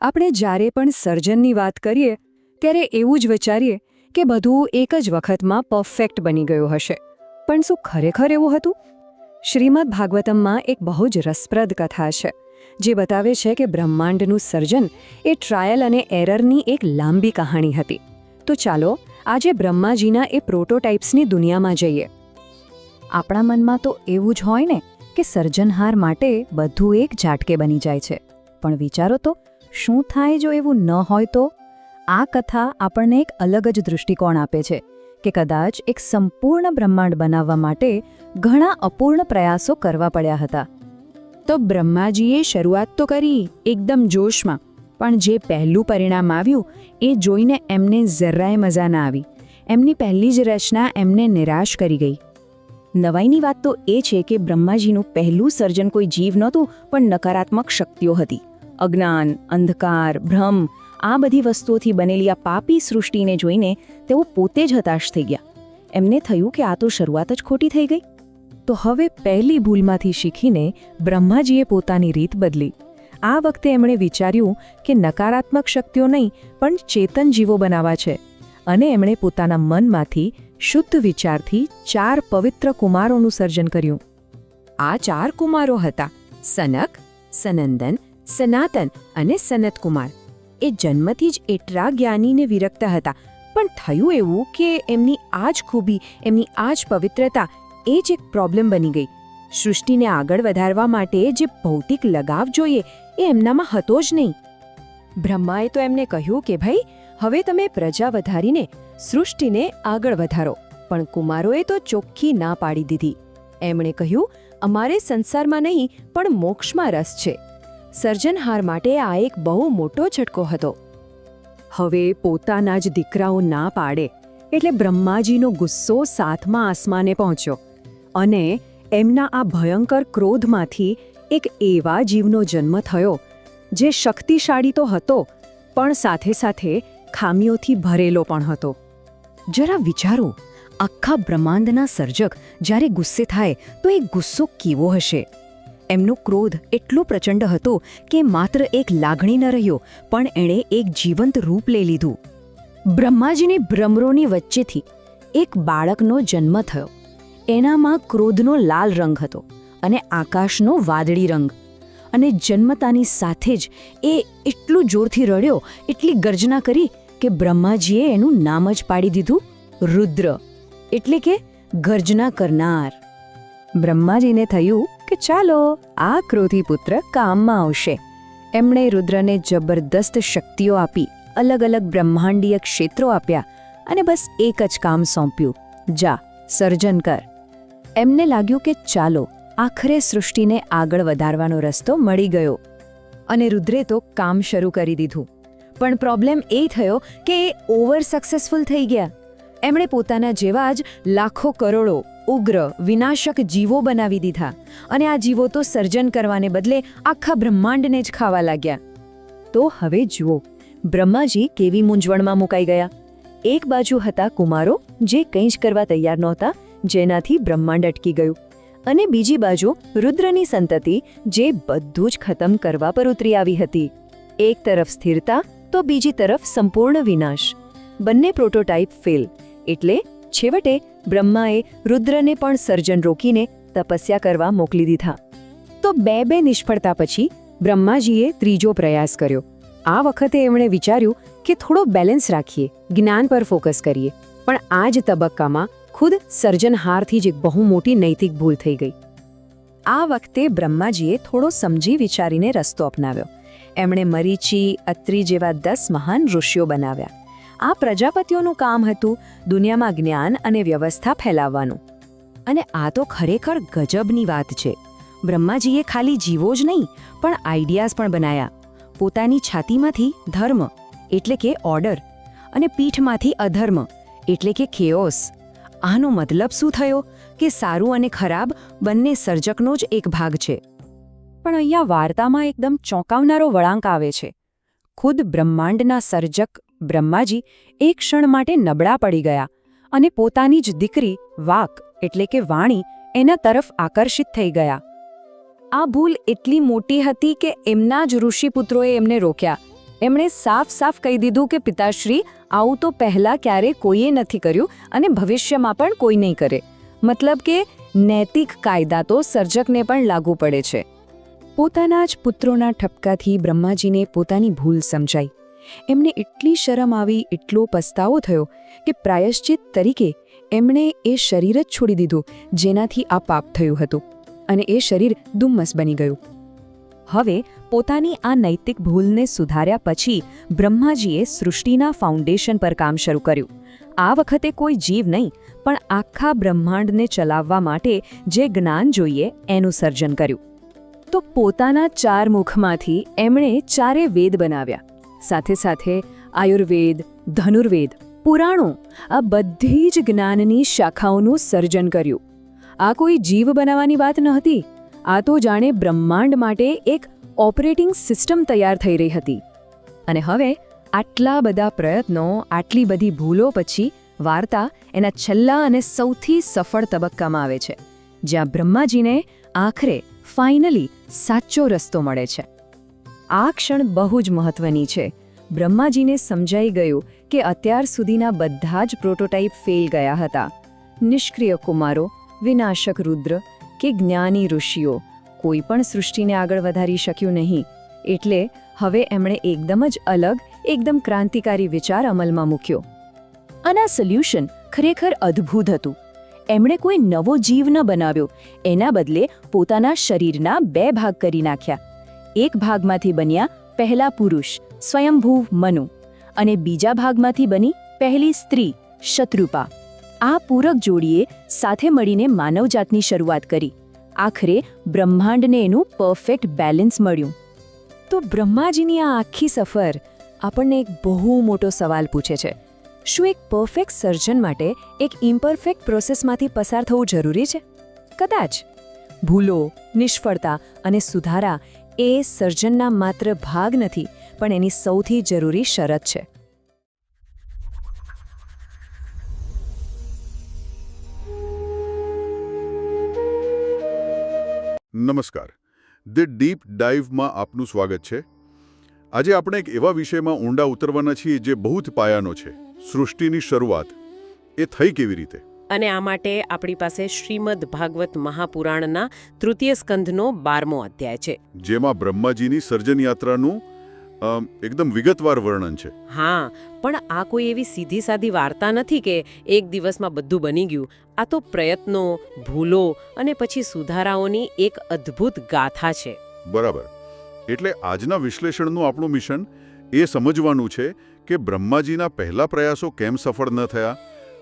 આપણે જ્યારે પણ સર્જનની વાત કરીએ ત્યારે એવું જ વિચારીએ કે બધું એક જ વખતમાં પરફેક્ટ બની ગયું હશે, પણ શું ખરેખર એવું હતું? શ્રીમદ ભાગવતમમાં એક બહુ જ રસપ્રદ કથા છે જે બતાવે છે કે બ્રહ્માંડનું સર્જન એ ટ્રાયલ અને એરરની એક લાંબી કહાણી હતી. તો ચાલો આજે બ્રહ્માજીના એ પ્રોટોટાઇપ્સની દુનિયામાં જઈએ. આપણા મનમાં તો એવું જ હોય ને કે સર્જનહાર માટે બધું એક ઝાટકે બની જાય છે, પણ વિચારો તો શું થાય જો એવું ન હોય તો? આ કથા આપણને એક અલગ જ દૃષ્ટિકોણ આપે છે કે કદાચ એક સંપૂર્ણ બ્રહ્માંડ બનાવવા માટે ઘણા અપૂર્ણ પ્રયાસો કરવા પડ્યા હતા. તો બ્રહ્માજીએ શરૂઆત તો કરી એકદમ જોશમાં, પણ જે પહેલું પરિણામ આવ્યું એ જોઈને એમને જરાય મજા ના આવી. એમની પહેલી જ રચના એમને નિરાશ કરી ગઈ. નવાઈની વાત તો એ છે કે બ્રહ્માજીનું પહેલું સર્જન કોઈ જીવ નહોતું, પણ નકારાત્મક શક્તિઓ હતી. અજ્ઞાન, અંધકાર, ભ્રમ, આ બધી વસ્તુઓથી બનેલી આ પાપી સૃષ્ટિને જોઈને તેઓ પોતે જ હતાશ થઈ ગયા. એમને થયું કે આ તો શરૂઆત જ ખોટી થઈ ગઈ. તો હવે પહેલી ભૂલમાંથી શીખીને બ્રહ્માજીએ પોતાની રીત બદલી. આ વખતે એમણે વિચાર્યું કે નકારાત્મક શક્તિઓ નહીં પણ ચેતન જીવો બનાવવા છે, અને એમણે પોતાના મનમાંથી શુદ્ધ વિચારથી 4 પવિત્ર કુમારોનું સર્જન કર્યું. આ 4 કુમારો હતા સનક, સનંદન, સનાતન અને સનતકુમાર. એ જન્મથી જ એટલા જ્ઞાની ને વિરક્ત હતા, પણ થયું એવું કે એમની આ જ ખૂબી, એમની આ જ પવિત્રતા એ જ એક પ્રોબ્લેમ બની ગઈ. સૃષ્ટિને આગળ વધારવા માટે જે ભૌતિક લગાવ જોઈએ એ એમનામાં હતો જ નહીં. બ્રહ્માએ તો એમને કહ્યું કે ભાઈ, હવે તમે પ્રજા વધારીને સૃષ્ટિને આગળ વધારો, પણ કુમારોએ તો ચોખ્ખી ના પાડી દીધી. એમણે કહ્યું, અમારે સંસારમાં નહીં પણ મોક્ષમાં રસ છે. સર્જનહાર માટે આ એક બહુ મોટો ઝટકો હતો. હવે પોતાના જ દીકરાઓ ના પાડે એટલે બ્રહ્માજીનો ગુસ્સો 7મા આસમાને પહોંચ્યો, અને એમના આ ભયંકર ક્રોધમાંથી એક એવા જીવનો જન્મ થયો જે શક્તિશાળી તો હતો પણ સાથે સાથે ખામીઓથી ભરેલો પણ હતો. જરા વિચારો, આખા બ્રહ્માંડના સર્જક જ્યારે ગુસ્સે થાય તો એ ગુસ્સો કેવો હશે? એમનો ક્રોધ એટલો પ્રચંડ હતો કે માત્ર એક લાગણી ન રહ્યો, પણ એણે એક જીવંત રૂપ લઈ લીધું. બ્રહ્માજીની ભ્રમરોની વચ્ચેથી એક બાળકનો જન્મ થયો. એનામાં ક્રોધનો લાલ રંગ હતો અને આકાશનો વાદળી રંગ. અને જન્મતાની સાથે જ એ એટલું જોરથી રડ્યો, એટલી ગર્જના કરી કે બ્રહ્માજીએ એનું નામ જ પાડી દીધું રુદ્ર, એટલે કે ગર્જના કરનાર. બ્રહ્માજીને થયું કે ચાલો આ ક્રોધી પુત્ર કામમાં આવશે. એમણે રુદ્રને જબરદસ્ત શક્તિઓ આપી, અલગ અલગ બ્રહ્માંડીય ક્ષેત્રો આપ્યા અને બસ એક જ કામ સોંપ્યું, જા સર્જન કર. એમને લાગ્યું કે ચાલો આખરે સૃષ્ટિને આગળ વધારવાનો રસ્તો મળી ગયો, અને રુદ્રે તો કામ શરૂ કરી દીધું. પણ પ્રોબ્લેમ એ થયો કે એ ઓવર સક્સેસફુલ થઈ ગયા. એમણે પોતાના જેવા જ લાખો કરોડો ઉગ્ર વિનાશક જીવો બનાવી દીધા, અને આ જીવો તો સર્જન કરવાને બદલે આખા બ્રહ્માંડને જ ખાવા લાગ્યા. તો હવે જુઓ, બ્રહ્માજી કેવી મૂંઝવણમાં મુકાઈ ગયા. એક બાજુ હતા કુમારો જે કંઈ જ કરવા તૈયાર નહોતા, જેનાથી બ્રહ્માંડ અટકી ગયું, અને બીજી બાજુ રુદ્રની સંતતિ જે બધું જ ખતમ કરવા પર ઉતરી આવી હતી. એક તરફ સ્થિરતા તો બીજી તરફ સંપૂર્ણ વિનાશ. બંને પ્રોટોટાઇપ ફેલ, એટલે છેવટે બ્રહ્માએ રુદ્રને પણ સર્જન રોકીને તપસ્યા કરવા મોકલી દીધા. તો બે નિષ્ફળતા પછી બ્રહ્માજીએ ત્રીજો પ્રયાસ કર્યો. આ વખતે એમણે વિચાર્યું કે થોડો બેલેન્સ રાખીએ, જ્ઞાન પર ફોકસ કરીએ. પણ આ જ તબક્કામાં ખુદ સર્જનહારથી જ એક બહુ મોટી નૈતિક ભૂલ થઈ ગઈ. આ વખતે બ્રહ્માજીએ થોડો સમજી વિચારીને રસ્તો અપનાવ્યો. એમણે મરીચી, અત્રિ જેવા 10 મહાન ઋષિઓ બનાવ્યા. આ પ્રજાપતિઓનું કામ હતું દુનિયામાં જ્ઞાન અને વ્યવસ્થા ફેલાવવાનું. અને આ તો ખરેખર ગજબની વાત છે. બ્રહ્માજીએ ખાલી જીવો જ નહીં પણ આઈડિયાઝ પણ બનાવ્યા. પોતાની છાતીમાંથી ધર્મ એટલે કે ઓર્ડર, અને પીઠમાંથી અધર્મ એટલે કે કેઓસ. આનો મતલબ શું થયો કે સારું અને ખરાબ બંને સર્જકનો જ એક ભાગ છે. પણ અહીંયા વાર્તામાં એકદમ ચોંકાવનારો વળાંક આવે છે. ખુદ બ્રહ્માંડના સર્જક બ્રહ્માજી એક ક્ષણ માટે નબળા પડી ગયા અને પોતાની જ દીકરી વાક એટલે કે વાણી એના તરફ આકર્ષિત થઈ ગયા. આ ભૂલ એટલી મોટી હતી કે એમના જ ઋષિપુત્રોએ એમને રોક્યા એમણે સાફ સાફ કહી દીધું કે પિતાશ્રી, આવું તો પહેલાં ક્યારે કોઈએ નથી કર્યું અને ભવિષ્યમાં પણ કોઈ નહીં કરે. મતલબ કે નૈતિક કાયદા તો સર્જકને પણ લાગુ પડે છે. પોતાના જ પુત્રોના ઠપકાથી બ્રહ્માજીને પોતાની ભૂલ સમજાઈ. એમને એટલી શરમ આવી, એટલો પસ્તાવો થયો કે પ્રાયશ્ચિત તરીકે એમણે એ શરીર જ છોડી દીધું જેનાથી આ પાપ થયું હતું, અને એ શરીર ધુમ્મસ બની ગયું. હવે પોતાની આ નૈતિક ભૂલને સુધાર્યા પછી બ્રહ્માજીએ સૃષ્ટિના ફાઉન્ડેશન પર કામ શરૂ કર્યું. આ વખતે કોઈ જીવ નહીં, પણ આખા બ્રહ્માંડને ચલાવવા માટે જે જ્ઞાન જોઈએ એનું સર્જન કર્યું. તો પોતાના 4 મુખમાંથી એમણે 4 વેદ બનાવ્યા. સાથે સાથે આયુર્વેદ, ધનુર્વેદ, પુરાણો, આ બધી જ જ્ઞાનની શાખાઓનું સર્જન કર્યું. આ કોઈ જીવ બનાવવાની વાત નહોતી. આ તો જાણે બ્રહ્માંડ માટે એક ઓપરેટિંગ સિસ્ટમ તૈયાર થઈ રહી હતી. અને હવે આટલા બધા પ્રયત્નો, આટલી બધી ભૂલો પછી વાર્તા એના છેલ્લા અને સૌથી સફળ તબક્કામાં આવે છે, જ્યાં બ્રહ્માજીને આખરે ફાઇનલી સાચો રસ્તો મળે છે. આ ક્ષણ બહુ જ મહત્વની છે. બ્રહ્માજીને સમજાઈ ગયું કે અત્યાર સુધીના બધા જ પ્રોટોટાઇપ ફેલ ગયા હતા. નિષ્ક્રિય કુમારો, વિનાશક રુદ્ર કે જ્ઞાની ઋષિઓ, કોઈ પણ સૃષ્ટિને આગળ વધારી શક્યું નહીં. એટલે હવે એમણે એકદમ જ અલગ, એકદમ ક્રાંતિકારી વિચાર અમલમાં મૂક્યો. અને આ સોલ્યુશન ખરેખર અદ્ભુત હતું. એમણે કોઈ નવો જીવ ન બનાવ્યો, એના બદલે પોતાના શરીરના 2 ભાગ કરી નાખ્યા. એક ભાગમાંથી બન્યા પહેલા પુરુષ સ્વયંભૂ મનુ, અને બીજા ભાગમાંથી બની પહેલી સ્ત્રી શત્રુપા. આ પૂરક જોડીએ સાથે મળીને માનવજાતની શરૂઆત કરી. આખરે બ્રહ્માંડને એનું પરફેક્ટ બેલેન્સ મળ્યું. તો બ્રહ્માજીની આ આખી સફર આપણને એક બહુ મોટો સવાલ પૂછે છે. શું એક પરફેક્ટ સર્જન માટે એક ઇમ્પરફેક્ટ પ્રોસેસમાંથી પસાર થવું જરૂરી છે? કદાચ. ભૂલો, નિષ્ફળતા અને સુધારા એ સર્જનના માત્ર ભાગ નથી, પણ એની સૌથી જરૂરી શરત છે. નમસ્કાર. ધ ડીપ ડાઇવમાં આપનું સ્વાગત છે. આજે આપણે એક એવા વિષયમાં ઊંડા ઉતરવાના છીએ જે બહુ જ પાયાનો છે. સૃષ્ટિની શરૂઆત એ થઈ કેવી રીતે? અને આ માટે આપણી પાસે શ્રીમદ ભાગવત મહાપુરાણના તૃતીય સ્કંધનો 12મો અધ્યાય છે, જેમાં બ્રહ્માજીની સર્જન યાત્રાનું એકદમ વિગતવાર વર્ણન છે. હા, પણ આ કોઈ એવી સીધી સાદી વાર્તા નથી કે એક દિવસમાં બધું બની ગયું. આ તો પ્રયત્નો, ભૂલો અને પછી સુધારાઓની એક અદ્ભુત ગાથા છે. બરાબર. એટલે આજના વિશ્લેષણનું આપણું મિશન એ સમજવાનું છે કે બ્રહ્માજીના પહેલા પ્રયાસો કેમ સફળ ન થયા,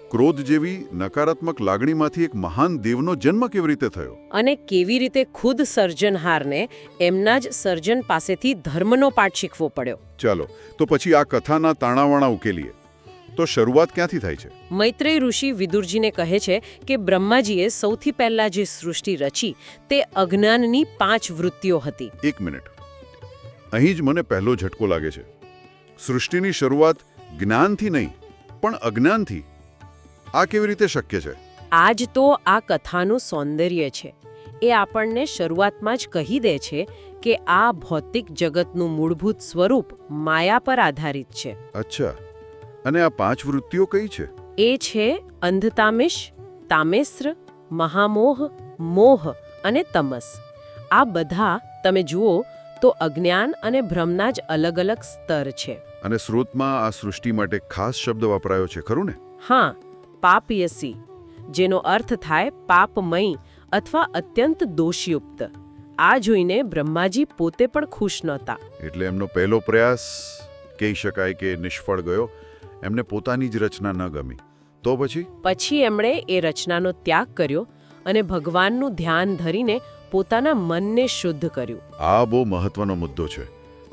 ક્રોધ જેવી નકારાત્મક લાગણીમાંથી એક મહાન દેવનો જન્મ કેવી રીતે થયો, અને કેવી રીતે ખુદ સર્જનહારને એમના જ સર્જન પાસેથી ધર્મનો પાઠ શીખવો પડ્યો. ચાલો તો પછી આ કથાના તાણાવાણા ઉકેલીએ. તો શરૂઆત ક્યાંથી થાય છે? મૈત્રેય ઋષિ વિદુરજીને કહે છે કે બ્રહ્માજીએ સૌથી પહેલા જે સૃષ્ટિ રચી તે અજ્ઞાનની 5 વૃત્તિઓ હતી. એક મિનિટ, અહીં જ મને પહેલો ઝટકો લાગે છે. સૃષ્ટિની શરૂઆત જ્ઞાનથી નહીં પણ અજ્ઞાનથી. આ કેવી રીતે શક્ય છે? આ જ તો આ કથાનું સૌંદર્ય છે. એ આપણને શરૂઆતમાં જ કહી દે છે કે આ ભૌતિક જગતનું મૂળભૂત સ્વરૂપ માયા પર આધારિત છે. અચ્છા, અને આ 5 વૃત્તિઓ કઈ છે? એ છે અંધતામિષ, તામેસ્ર, મહામોહ, મોહ અને તમસ. આ બધા તમે જુઓ તો અજ્ઞાન અને ભ્રમના જ અલગ અલગ સ્તર છે. અને સ્રોતમાં આ સૃષ્ટિ માટે ખાસ શબ્દ વાપરાયો છે, ખરું ને? હા, પાપયસી, જેનો અર્થ થાય પાપમય અથવા અત્યંત દોષયુક્ત. આ જોઈને બ્રહ્માજી પોતે પણ ખુશ નહોતા. એટલે એમનો પહેલો પ્રયાસ કહી શકાય કે નિષ્ફળ ગયો. એમને પોતાની જ રચના ન ગમી. તો પછી એમણે એ રચનાનો ત્યાગ કર્યો અને ભગવાનનું ધ્યાન ધરીને પોતાના મનને શુદ્ધ કર્યું. આ બહુ મહત્વનો મુદ્દો છે.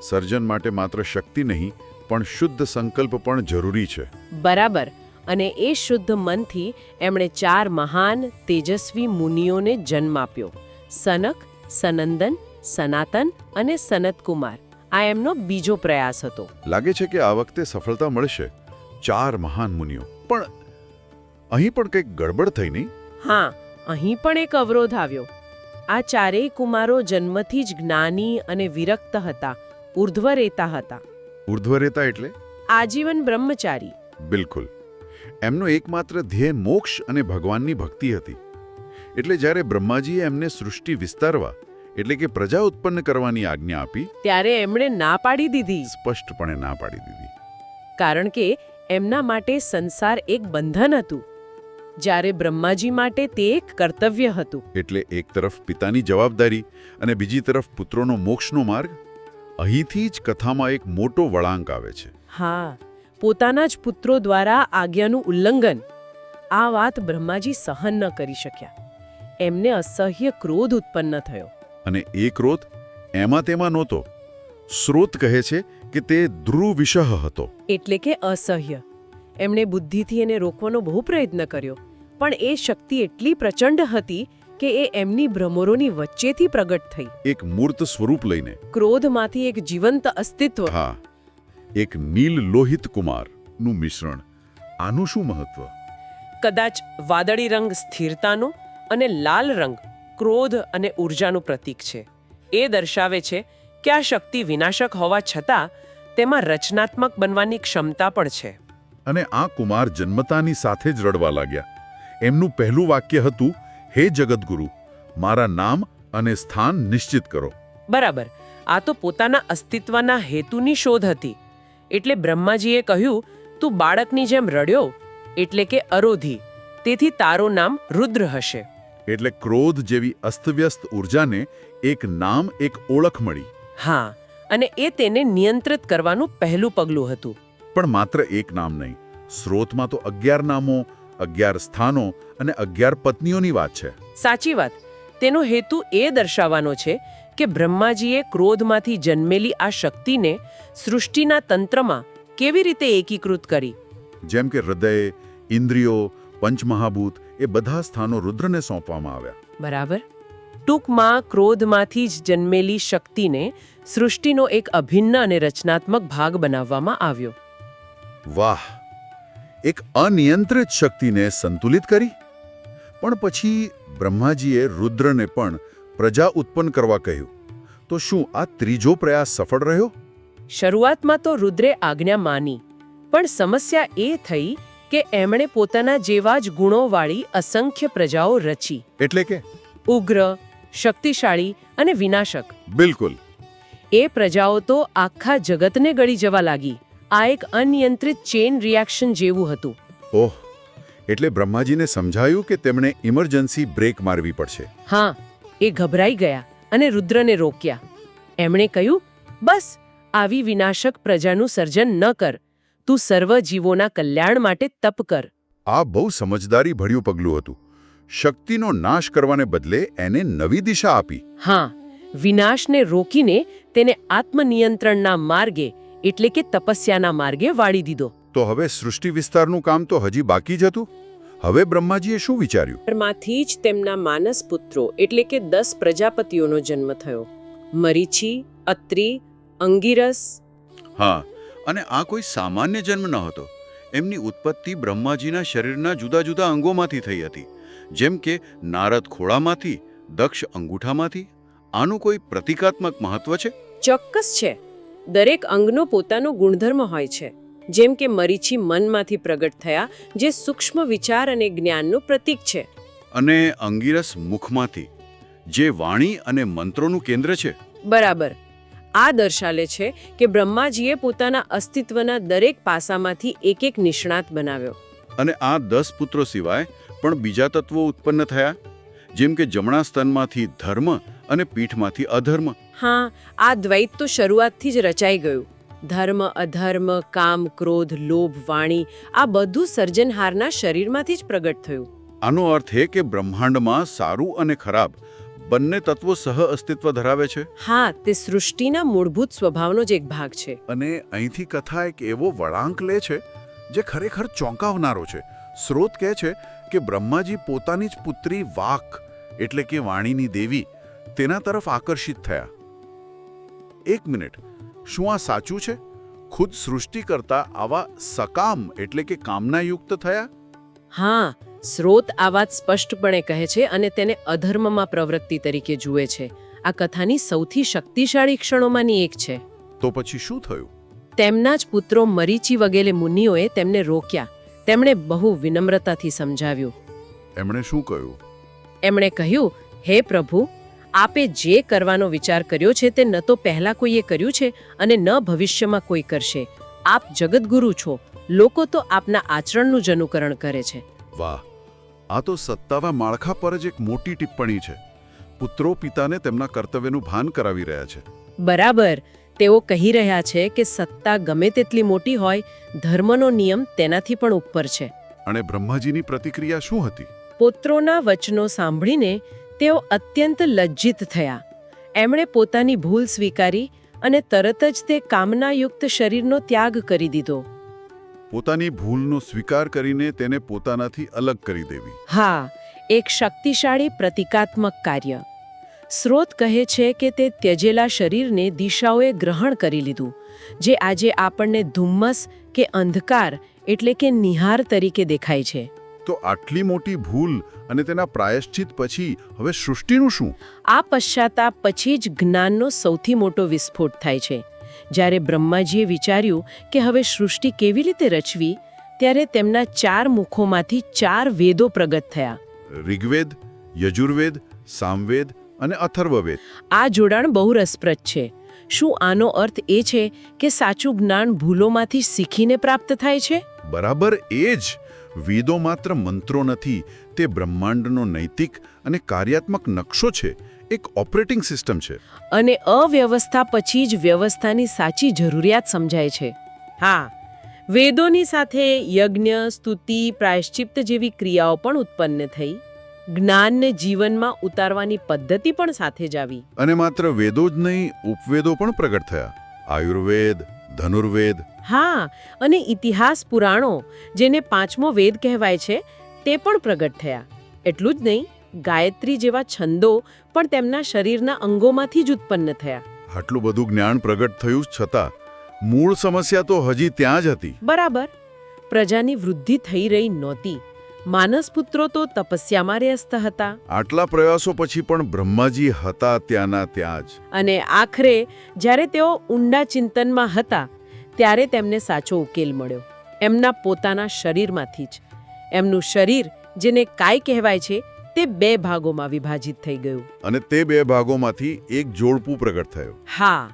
સર્જન માટે માત્ર શક્તિ નહીં પણ શુદ્ધ સંકલ્પ પણ જરૂરી છે. બરાબર. અને એ શુદ્ધ મનથી એમણે 4 મહાન તેજસ્વી મુનિઓને જન્મ આપ્યો. સનક, સનંદન, સનાતન અને સનતકુમાર. આ એમનો બીજો પ્રયાસ હતો. લાગે છે કે આ વખતે સફળતા મળશે. 4 મહાન મુનિઓ. પણ અહીં પણ કંઈક ગડબડ થઈ નહીં? હા, અહીં પણ એક અવરોધ આવ્યો. આ 4 કુમારો જન્મથી જ જ્ઞાની અને વિરક્ત હતા, ઉર્ધ્વ રહેતા હતા. ઉર્ધ્વરેતા એટલે આજીવન બ્રહ્મચારી. બિલકુલ. એમનો એકમાત્ર ધ્યેય મોક્ષ અને ભગવાનની ભક્તિ હતી. એટલે જ્યારે બ્રહ્માજીએ એમને સૃષ્ટિ વિસ્તારવા એટલે કે પ્રજા ઉત્પન્ન કરવાની આજ્ઞા આપી, ત્યારે એમણે ના પાડી દીધી, સ્પષ્ટપણે ના પાડી દીધી. કારણ કે એમના માટે સંસાર એક બંધન હતું, જ્યારે બ્રહ્માજી માટે તે એક કર્તવ્ય હતું. એટલે એક તરફ પિતાની જવાબદારી અને બીજી તરફ પુત્રોનો મોક્ષનો માર્ગ. અહીંથી જ કથામાં એક મોટો વળાંક આવે છે. હા, પોતાના જ પુત્રો દ્વારા આજ્ઞાનું ઉલ્લંઘન. આ વાત બ્રહ્માજી સહન ન કરી શક્યા. એમને અસહ્ય ક્રોધ ઉત્પન્ન થયો. અને એ ક્રોધ એમાં તેમાં નહોતો. સ્રોત કહે છે કે તે ધ્રુવિષહ હતો. એટલે કે અસહ્ય. એમણે બુદ્ધિથી એને રોકવાનો બહુ પ્રયત્ન કર્યો, પણ એ શક્તિ એટલી પ્રચંડ હતી કે એ એમની ભ્રમરોની વચ્ચેથી પ્રગટ થઈ. એક મૂર્ત સ્વરૂપ લઈને. ક્રોધમાંથી એક જીવંત અસ્તિત્વ. હા, એક નીલ લોહિત કુમારનું મિશ્રણ. આનું શું મહત્વ? કદાચ વાદળી રંગ સ્થિરતાનો અને લાલ રંગ ક્રોધ અને ઊર્જાનું પ્રતીક છે. એ દર્શાવે છે કે આ શક્તિ વિનાશક હોવા છતાં તેમાં રચનાત્મક બનવાની ક્ષમતા પણ છે. અને આ કુમાર જન્મતાની સાથે જ રડવા લાગ્યા. એમનું પહેલું વાક્ય હતું, હે જગતગુરુ, મારા નામ અને સ્થાન નિશ્ચિત કરો. બરાબર. આ તો પોતાના અસ્તિત્વના હેતુની શોધ હતી. એટલે બ્રહ્માજીએ કહ્યું, તું બાળકની જેમ રડ્યો એટલે કે અરોધી, તેથી તારું નામ રુદ્ર હશે. એટલે ક્રોધ જેવી અસ્તવ્યસ્ત ઉર્જાને એક નામ, એક ઓળખ મળી. હા, અને એ તેને નિયંત્રિત કરવાનું પહેલું પગલું હતું. પણ માત્ર એક નામ નહીં. સ્રોતમાં તો 11 નામો, 11 સ્થાનો અને 11 પત્નીઓની વાત છે. સાચી વાત. તેનો હેતુ એ દર્શાવવાનો છે કે બ્રહ્માજીએ ક્રોધમાંથી જન્મેલી આ શક્તિને સૃષ્ટિના તંત્રમાં કેવી રીતે એકીકૃત કરી. જેમ કે હૃદય, ઇન્દ્રિયો, પંચમહાભૂત એ બધા સ્થાનો રુદ્રને સોંપવામાં આવ્યા. બરાબર. ટૂંકમાં ક્રોધમાંથી જ જન્મેલી શક્તિને સૃષ્ટિનો એક અભિન્ન અને રચનાત્મક ભાગ બનાવવામાં આવ્યો. વાહ! એક અનિયંત્રિત શક્તિને સંતુલિત કરી. પણ પછી બ્રહ્માજીએ રુદ્રને પણ પ્રજા ઉત્પન્ન કરવા કહ્યું. તો શું આ ત્રીજો પ્રયાસ સફળ રહ્યો? શરૂઆતમાં તો રુદ્રે આજ્ઞા માની, પણ સમસ્યા એ થઈ કે એમણે પોતાના જેવા જ ગુણોવાળી અસંખ્ય પ્રજાઓ રચી. એટલે કે ઉગ્ર, શક્તિશાળી અને વિનાશક. બિલકુલ. એ પ્રજાઓ તો આખા જગતને ગળી જવા લાગી. આ એક અનિયંત્રિત ચેન રિએક્શન જેવું હતું. ઓહ, એટલે બ્રહ્માજીને સમજાયું કે તેમણે ઇમરજન્સી બ્રેક મારવી પડશે. હા, એ ગભરાઈ ગયા અને રુદ્રને રોક્યા. એમણે કહ્યું, બસ આવી વિનાશક પ્રજાનું સર્જન ન કર. તું સર્વ જીવોના કલ્યાણ માટે તપ કર. આ બહુ સમજદારી ભર્યું પગલું હતું. શક્તિનો નાશ કરવાને બદલે એને નવી દિશા આપી. હા, વિનાશને રોકીને તેને આત્મનિયંત્રણના માર્ગે એટલે કે તપસ્યાના માર્ગે વાળી દીધો. તો હવે સૃષ્ટિ વિસ્તારનું કામ તો હજી બાકી જ હતું. હવે બ્રહ્માજીએ શું વિચાર્યું? માંથી જ તેમના માનસ પુત્રો એટલે કે 10 પ્રજાપતિઓનો જન્મ થયો. મરીચી, અત્રિ, અંગિરસ. હા, અને આ કોઈ સામાન્ય જન્મ ન હતો. એમની ઉત્પત્તિ બ્રહ્માજીના શરીરના જુદા જુદા અંગોમાંથી થઈ હતી. જેમ કે નારદ ખોળામાંથી, દક્ષ અંગૂઠામાંથી. આનું કોઈ પ્રતિકાત્મક મહત્વ છે? ચોક્કસ છે. દરેક અંગનો પોતાનો ગુણધર્મ હોય છે. જેમ કે મરીચી મનમાંથી પ્રગટ થયા, જે સૂક્ષ્મ વિચાર અને જ્ઞાનનું પ્રતીક છે. અને અંગિરસ મુખમાંથી, જે વાણી અને મંત્રોનું કેન્દ્ર છે. બરાબર. આ દર્શાવે છે કે બ્રહ્માજીએ પોતાના અસ્તિત્વના દરેક પાસામાંથી એક એક નિષ્ણાત બનાવ્યો. અને આ 10 પુત્રો સિવાય પણ બીજા તત્વો ઉત્પન્ન થયા, જેમ કે જમણા સ્તનમાંથી ધર્મ અને પીઠમાંથી અધર્મ. હા, આ દ્વૈત તો શરૂઆતથી જ રચાઈ ગયું. ધર્મ, અધર્મ, કામ, ક્રોધ, લોભ, વાણી આ બધું સર્જનહારના શરીરમાંથી જ પ્રગટ થયું. આનો અર્થ એ કે બ્રહ્માંડમાં સારું અને ખરાબ બંને તત્વો સહ અસ્તિત્વ ધરાવે છે. હા, તે સૃષ્ટિના મૂળભૂત સ્વભાવનો જ એક ભાગ છે. અને અહીંથી કથા એક એવો વળાંક લે છે જે ખરેખર ચોંકાવનારો છે. સ્રોત કહે છે કે બ્રહ્માજી પોતાની જ પુત્રી વાક એટલે કે વાણીની દેવી તેના તરફ આકર્ષિત થયા. એક મિનિટ, શું આ સાચું છે? ખુદ સૃષ્ટિ કરતા આવા સકામ એટલે કે કામનાયુક્ત થયા? હા, સ્રોત આ વાત સ્પષ્ટપણે કહે છે અને તેને અધર્મમાં પ્રવૃત્તિ તરીકે જુએ છે. આ કથાની સૌથી શક્તિશાળી ક્ષણોમાંની એક છે. તો પછી શું થયું? તેમના જ પુત્રો મરીચી વગેરે મુનિઓએ તેમને રોક્યા. તેમણે બહુ વિનમ્રતાથી સમજાવ્યું. એમણે શું કહ્યું? એમણે કહ્યું, હે પ્રભુ, આપે જે કરવાનો વિચાર કર્યો છે તે ન તો પહેલા કોઈએ કર્યું છે અને ન ભવિષ્યમાં કોઈ કરશે. આપ જગતગુરુ છો. લોકો તો આપના આચરણનું જ અનુકરણ કરે છે. વાહ, આ તો સત્તાવા માળખા પર જ એક મોટી ટિપ્પણી છે. પુત્રો પિતાને તેમના કર્તવ્યનું ભાન કરાવી રહ્યા છે. બરાબર. તેઓ કહી રહ્યા છે કે સત્તા ગમે તેટલી મોટી હોય, ધર્મનો નિયમ તેનાથી પણ ઉપર છે. અને બ્રહ્માજીની પ્રતિક્રિયા શું હતી? પુત્રોના વચનો સાંભળીને તેઓ અત્યંત લજ્જિત થયા. એમણે પોતાની ભૂલ સ્વીકારી અને તરત જ તે કામનાયુક્ત શરીરનો ત્યાગ કરી દીધો. પોતાની ભૂલનો સ્વીકાર કરીને તેને પોતાનાથી અલગ કરી દેવી. હા, એક શક્તિશાળી પ્રતિકાત્મક કાર્ય. સ્રોત કહે છે કે તે ત્યજેલા શરીરને દિશાઓએ ગ્રહણ કરી લીધું, જે આજે આપણને ધુમ્મસ કે અંધકાર એટલે કે નિહાર તરીકે દેખાય છે. તો આટલી મોટી ભૂલ અને તેના પ્રાયશ્ચિત પછી હવે સૃષ્ટિનું શું? આ પશ્ચાતાપ પછી જ જ્ઞાનનો સૌથી મોટો વિસ્ફોટ થાય છે. જ્યારે બ્રહ્માજીએ વિચાર્યું કે હવે સૃષ્ટિ કેવી રીતે રચવી, ત્યારે તેમના 4 મુખોમાંથી 4 વેદો પ્રગટ થયા. ઋગ્વેદ, યજુર્વેદ, સામવેદ અને અથર્વવેદ. આ જોડાણ બહુ રસપ્રદ છે. શું આનો અર્થ એ છે કે સાચું જ્ઞાન ભૂલોમાંથી શીખીને પ્રાપ્ત થાય છે? બરાબર એ જ. વેદો માત્ર મંત્રો નથી, તે બ્રહ્માંડનો નૈતિક અને કાર્યાત્મક નકશો છે, એક ઓપરેટિંગ સિસ્ટમ છે. અને અવ્યવસ્થા પછી જ વ્યવસ્થાની સાચી જરૂરિયાત સમજાય છે. હા, વેદોની સાથે યજ્ઞ, સ્તુતિ, પ્રાયશ્ચિત્ત જેવી ક્રિયાઓ પણ ઉત્પન્ન થઈ. જ્ઞાનને જીવનમાં ઉતારવાની પદ્ધતિ પણ સાથે જ આવી. અને માત્ર વેદો જ નહીં, ઉપવેદો પણ પ્રગટ થયા. આયુર્વેદ, ધનુર્વેદ. હા, અને ઇતિહાસ પુરાણો, જેને 5મો વેદ કહેવાય છે, તે પણ પ્રગટ થયા. એટલું જ નહીં, ગાયત્રી જેવા છંદો પણ તેમના શરીરના અંગોમાંથી જ ઉત્પન્ન થયા. આટલું બધું જ્ઞાન પ્રગટ થયું છતાં મૂળ સમસ્યા તો હજી ત્યાં જ હતી. બરાબર. પ્રજાની વૃદ્ધિ થઈ રહી નહોતી. માનસપુત્રો તો તપસ્યામાં વ્યસ્ત હતા. આટલા પ્રયાસો પછી પણ બ્રહ્માજી હતા ત્યાંના ત્યાં જ. અને આખરે જ્યારે તેઓ ઊંડા ચિંતનમાં હતા, ત્યારે તેમને સાચો ઉકેલ મળ્યો. એમના પોતાના શરીરમાંથી જ. એમનું શરીર, જેને કાય કહેવાય છે, તે 2 ભાગોમાં વિભાજિત થઈ ગયું. અને તે 2 ભાગોમાંથી એક જોડપું પ્રગટ થયું. હા,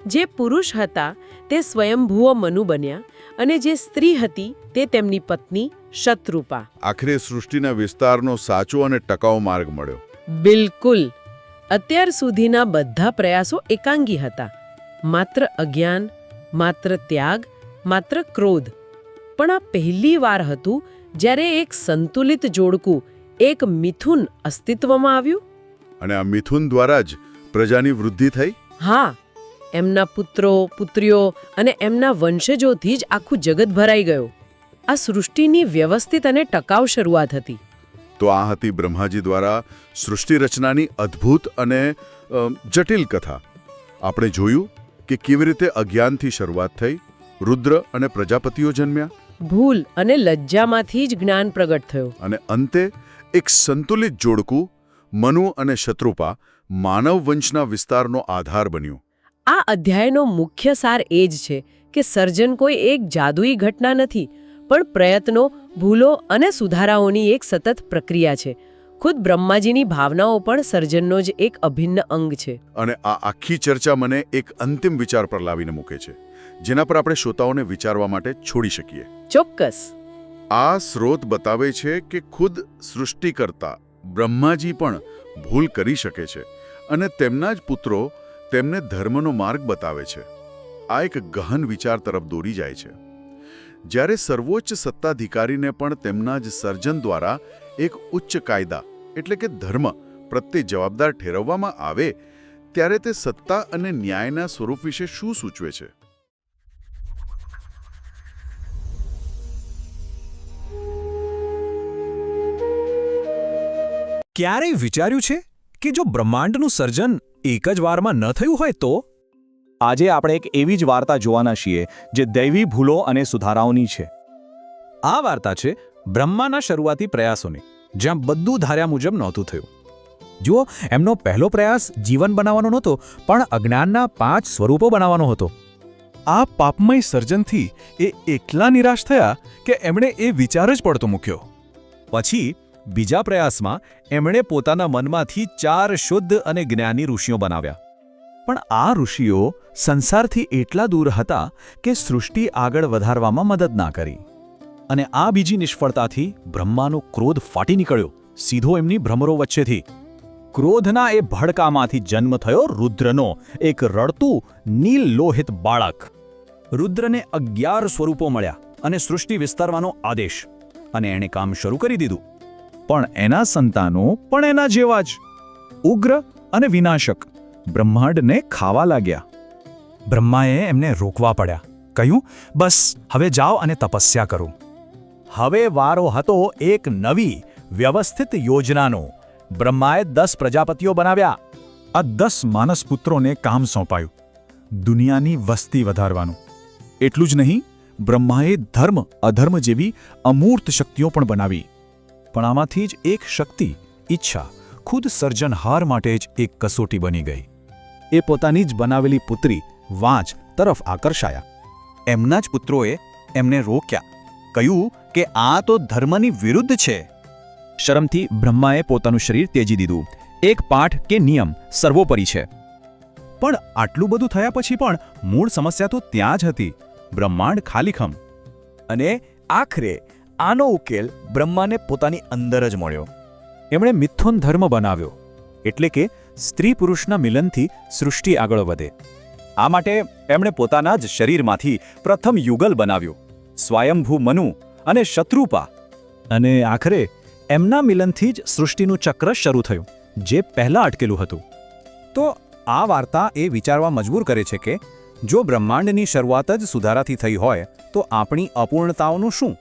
જે પુરુષ હતા તે સ્વયંભુવ મનુ બન્યા અને જે સ્ત્રી હતી તે તેમની પત્ની શતરૂપા. આખરે સૃષ્ટિના વિસ્તારનો સાચો અને ટકાઉ માર્ગ મળ્યો. બિલકુલ. અત્યાર સુધીના બધા પ્રયાસો એકાંગી હતા. માત્ર અજ્ઞાન, માત્ર ત્યાગ, માત્ર ક્રોધ. પણ આ પહેલી વાર હતું જ્યારે એક સંતુલિત જોડકું, એક મિથુન અસ્તિત્વમાં આવ્યું. અને આ મિથુન દ્વારા જ પ્રજાની વૃદ્ધિ થઈ. હા, એમના પુત્રો, પુત્રીઓ અને એમના વંશજોથી જ આખું જગત ભરાઈ ગયું. આ સૃષ્ટિની વ્યવસ્થિત અને ટકાઉ શરૂઆત હતી. તો આ હતી બ્રહ્માજી દ્વારા સૃષ્ટિ રચનાની અદ્ભુત અને જટિલ કથા. આપણે જોયું કે કેવી રીતે અજ્ઞાનથી શરૂઆત થઈ, રુદ્ર અને પ્રજાપતિઓ જન્મ્યા, ભૂલ અને લજ્જામાંથી જ જ્ઞાન પ્રગટ થયું, અને અંતે એક સંતુલિત જોડકું મનુ અને શત્રુપા માનવ વંશના વિસ્તારનો આધાર બન્યું. આ અધ્યાયનો મુખ્ય સાર એ જ છે કે સર્જન કોઈ એક જાદુઈ ઘટના નથી, પણ પ્રયત્નો, ભૂલો અને સુધારાઓની એક સતત પ્રક્રિયા છે. ખુદ બ્રહ્માજીની ભાવનાઓ પણ સર્જનનો જ એક અભિન્ન અંગ છે. અને આ આખી ચર્ચા મને એક અંતિમ વિચાર પર લાવીને મૂકે છે, જેના પર આપણે શ્રોતાઓને વિચારવા માટે છોડી શકીએ. ચોક્કસ. આ સ્રોત બતાવે છે કે ખુદ સૃષ્ટિકર્તા બ્રહ્માજી પણ ભૂલ કરી શકે છે, અને તેમના જ પુત્રો તેમને ધર્મનો માર્ગ બતાવે છે. આ એક ગહન વિચાર તરફ દોરી જાય છે. જ્યારે સર્વોચ્ચ સત્તાધિકારીને પણ તેમના જ સર્જન દ્વારા એક ઉચ્ચ કાયદા એટલે કે ધર્મ પ્રત્યે જવાબદાર ઠેરવવામાં આવે, ત્યારે તે સત્તા અને ન્યાયના સ્વરૂપ વિશે શું સૂચવે છે? ક્યારેય વિચાર્યું છે કે જો બ્રહ્માંડનું સર્જન એક જ વારમાં ન થયું હોય તો? આજે આપણે એક એવી જ વાર્તા જોવાના છીએ જે દૈવી ભૂલો અને સુધારાઓની છે. આ વાર્તા છે બ્રહ્માના શરૂઆતી પ્રયાસોની, જ્યાં બધું ધાર્યા મુજબ નહોતું થયું. જુઓ, એમનો પહેલો પ્રયાસ જીવન બનાવવાનો નહોતો, પણ અજ્ઞાનના 5 સ્વરૂપો બનાવવાનો હતો. આ પાપમય સર્જનથી એ એટલા નિરાશ થયા કે એમણે એ વિચાર જ પડતો મૂક્યો. પછી બીજા પ્રયાસમાં એમણે પોતાના મનમાંથી 4 શુદ્ધ અને જ્ઞાની ઋષિઓ બનાવ્યા. પણ આ ઋષિઓ સંસારથી એટલા દૂર હતા કે સૃષ્ટિ આગળ વધારવામાં મદદ ના કરી. અને આ બીજી નિષ્ફળતાથી બ્રહ્માનો ક્રોધ ફાટી નીકળ્યો, સીધો એમની ભ્રમરો વચ્ચેથી. ક્રોધના એ ભડકામાંથી જન્મ થયો રુદ્રનો, એક રડતું નીલ લોહિત બાળક. રુદ્રને 11 સ્વરૂપો મળ્યા અને સૃષ્ટિ વિસ્તારવાનો આદેશ, અને એણે કામ શરૂ કરી દીધું. પણ એના સંતાનો પણ એના જેવા જ, ઉગ્ર અને વિનાશક, બ્રહ્માંડને ખાવા લાગ્યા. બ્રહ્માએ એમને રોકવા પડ્યા. કહ્યું, બસ હવે જાઓ અને તપસ્યા કરો. હવે વારો હતો એક નવી વ્યવસ્થિત યોજનાનો. બ્રહ્માએ 10 પ્રજાપતિઓ બનાવ્યા. આ 10 માનસપુત્રોને કામ સોંપાયું, દુનિયાની વસ્તી વધારવાનું. એટલું જ નહીં, બ્રહ્માએ ધર્મ અધર્મ જેવી અમૂર્ત શક્તિઓ પણ બનાવી. પણ આમાંથી જ એક શક્તિ, ઈચ્છા, ખુદ સર્જનહાર માટે જ એક કસોટી બની ગઈ. એ પોતાની જ બનાવેલી પુત્રી વાંચ તરફ આકર્ષાયા. એમના જ પુત્રોએ એમને રોક્યા, કહ્યું કે આ તો ધર્મની વિરુદ્ધ છે. શરમથી બ્રહ્માએ પોતાનું શરીર ત્યજી દીધું. એક પાઠ કે નિયમ સર્વોપરી છે. પણ આટલું બધું થયા પછી પણ મૂળ સમસ્યા તો ત્યાં જ હતી, બ્રહ્માંડ ખાલીખમ. અને આખરે આનો ઉકેલ બ્રહ્માને પોતાની અંદર જ મળ્યો. એમણે મિથુન ધર્મ બનાવ્યો, એટલે કે સ્ત્રી પુરુષના મિલનથી સૃષ્ટિ આગળ વધે. આ માટે એમણે પોતાના જ શરીરમાંથી પ્રથમ યુગલ બનાવ્યું, સ્વયંભૂ મનુ અને શત્રુપા. અને આખરે એમના મિલનથી જ સૃષ્ટિનું ચક્ર શરૂ થયું, જે પહેલાં અટકેલું હતું. તો આ વાર્તા એ વિચારવા મજબૂર કરે છે કે જો બ્રહ્માંડની શરૂઆત જ સુધારાથી થઈ હોય તો આપણી અપૂર્ણતાઓનું શું?